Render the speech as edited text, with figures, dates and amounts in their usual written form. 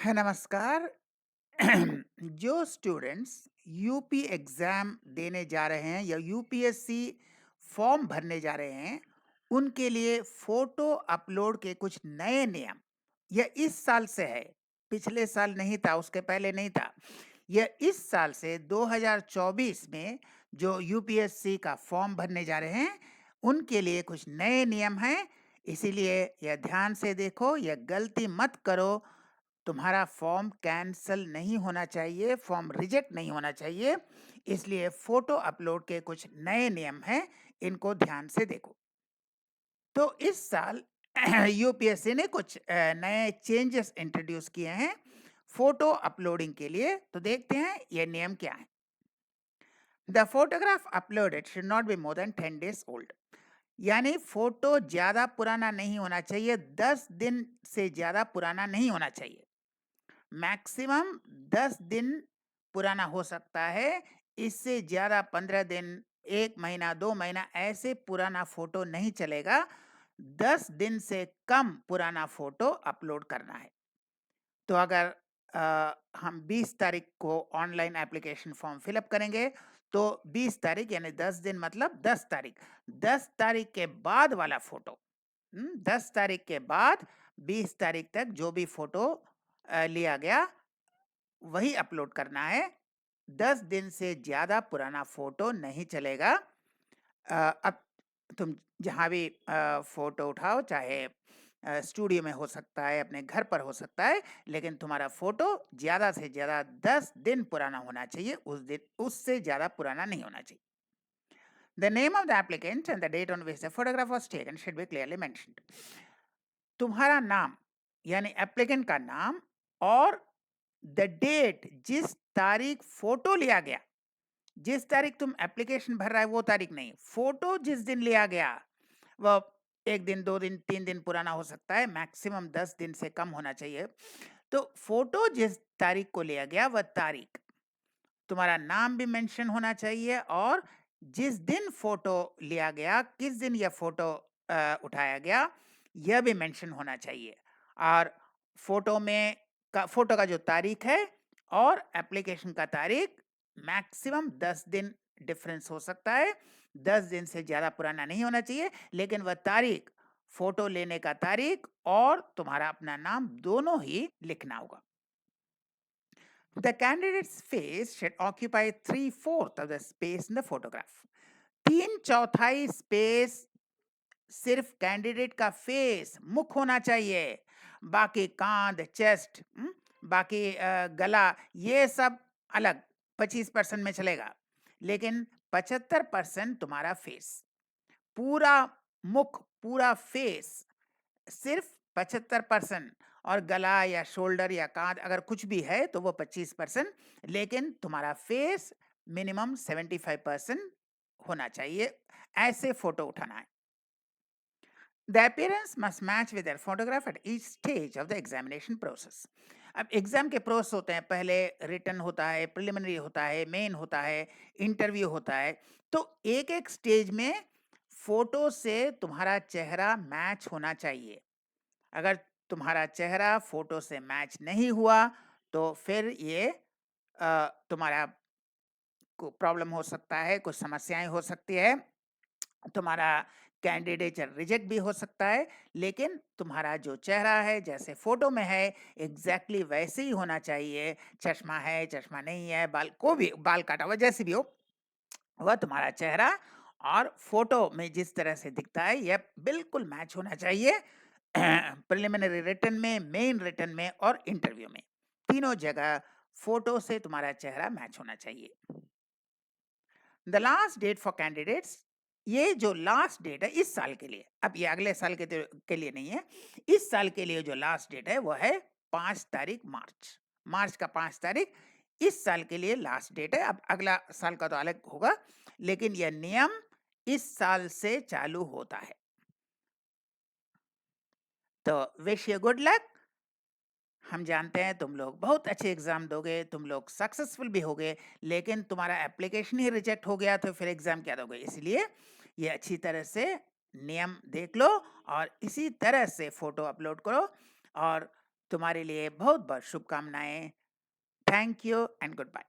है नमस्कार। जो स्टूडेंट्स यूपी एग्जाम देने जा रहे हैं या यूपीएससी फॉर्म भरने जा रहे हैं, उनके लिए फोटो अपलोड के कुछ नए नियम यह इस साल से है। पिछले साल नहीं था, उसके पहले नहीं था। यह इस साल से 2024 में जो यूपीएससी का फॉर्म भरने जा रहे हैं, उनके लिए कुछ नए नियम हैं। इसीलिए यह ध्यान से देखो, यह गलती मत करो। तुम्हारा फॉर्म कैंसल नहीं होना चाहिए, फॉर्म रिजेक्ट नहीं होना चाहिए। इसलिए फोटो अपलोड के कुछ नए नियम हैं, इनको ध्यान से देखो। तो इस साल यूपीएससी ने कुछ नए चेंजेस इंट्रोड्यूस किए हैं फोटो अपलोडिंग के लिए। तो देखते हैं ये नियम क्या है। The photograph uploaded should not be more than 10 days old. यानी फोटो ज्यादा पुराना नहीं होना चाहिए, 10 दिन से ज्यादा पुराना नहीं होना चाहिए। मैक्सिमम 10 दिन पुराना हो सकता है। इससे ज़्यादा 15 दिन, 1 महीना, 2 महीना ऐसे पुराना फ़ोटो नहीं चलेगा। 10 दिन से कम पुराना फ़ोटो अपलोड करना है। तो अगर हम 20 तारीख को ऑनलाइन एप्लीकेशन फॉर्म फिलअप करेंगे, तो 20 तारीख यानी 10 दिन मतलब 10 तारीख। 10 तारीख के बाद वाला फ़ोटो, 10 तारीख के बाद 20 तारीख तक जो भी फ़ोटो लिया गया वही अपलोड करना है। 10 दिन से ज़्यादा पुराना फ़ोटो नहीं चलेगा। अब तुम जहाँ भी फ़ोटो उठाओ, चाहे स्टूडियो में हो सकता है, अपने घर पर हो सकता है, लेकिन तुम्हारा फ़ोटो ज़्यादा से ज़्यादा 10 दिन पुराना होना चाहिए, उससे ज़्यादा पुराना नहीं होना चाहिए। The name of the applicant and the date on which the photograph was taken should be clearly mentioned. तुम्हारा नाम यानी एप्लीकेंट का नाम और द डेट, जिस तारीख फोटो लिया गया, जिस तारीख तुम एप्लीकेशन भर रहा है वो तारीख नहीं, फोटो जिस दिन लिया गया वो 1 दिन, 2 दिन, 3 दिन पुराना हो सकता है, मैक्सिमम 10 दिन से कम होना चाहिए। तो फोटो जिस तारीख को लिया गया वह तारीख, तुम्हारा नाम भी मेंशन होना चाहिए और जिस दिन फोटो लिया गया, किस दिन यह फोटो उठाया गया, यह भी मेंशन होना चाहिए। और फोटो का जो तारीख है और एप्लीकेशन का तारीख, मैक्सिमम 10 दिन डिफरेंस हो सकता है। 10 दिन से ज़्यादा पुराना नहीं होना चाहिए, लेकिन वह तारीख, फोटो लेने का तारीख और तुम्हारा अपना नाम दोनों ही लिखना होगा। The candidate's face should occupy 3/4 of the space in the photograph. 3/4 space सिर्फ कैंडिडेट का फेस, मुख होना चाहिए। बाकी कांध, चेस्ट, बाकी गला, ये सब अलग 25% में चलेगा, लेकिन 75% तुम्हारा फेस, पूरा मुख, पूरा फेस सिर्फ 75%। और गला या शोल्डर या कांध अगर कुछ भी है तो वो 25%, लेकिन तुम्हारा फेस मिनिमम 75% होना चाहिए। ऐसे फोटो उठाना है। The appearance must match with their photograph at each stage of the examination process. अब एग्जाम के प्रोसेस होते हैं, पहले रिटन होता है, प्रिलिमिनरी होता है, मेन होता है, इंटरव्यू होता है। तो एक एक स्टेज में फोटो से तुम्हारा चेहरा मैच होना चाहिए। अगर तुम्हारा चेहरा फोटो से मैच नहीं हुआ तो फिर ये तुम्हारा को प्रॉब्लम हो सकता है, कुछ समस्याएं हो सकती है, तुम्हारा कैंडिडेचर रिजेक्ट भी हो सकता है। लेकिन तुम्हारा जो चेहरा है जैसे फोटो में है, एग्जैक्टली वैसे ही होना चाहिए। चश्मा है, चश्मा नहीं है, बाल को भी, बाल काटा हुआ, जैसे भी हो, वह तुम्हारा चेहरा और फोटो में जिस तरह से दिखता है यह बिल्कुल मैच होना चाहिए। प्रिलिमिनरी रिटन में, मेन रिटन में और इंटरव्यू में, तीनों जगह फोटो से तुम्हारा चेहरा मैच होना चाहिए। The last date for candidates, ये जो लास्ट डेट है इस साल के लिए, अब ये अगले साल के लिए नहीं है, इस साल के लिए जो लास्ट डेट है वो है 5 तारीख मार्च। मार्च का 5 तारीख इस साल के लिए लास्ट डेट है। अब अगला साल का तो अलग होगा, लेकिन यह नियम इस साल से चालू होता है। तो विश यू गुड लक। हम जानते हैं तुम लोग बहुत अच्छे एग्जाम दोगे, तुम लोग सक्सेसफुल भी होगे, लेकिन तुम्हारा एप्लीकेशन ही रिजेक्ट हो गया तो फिर एग्जाम क्या दोगे। इसलिए ये अच्छी तरह से नियम देख लो और इसी तरह से फोटो अपलोड करो। और तुम्हारे लिए बहुत-बहुत शुभकामनाएँ। Thank you and good bye.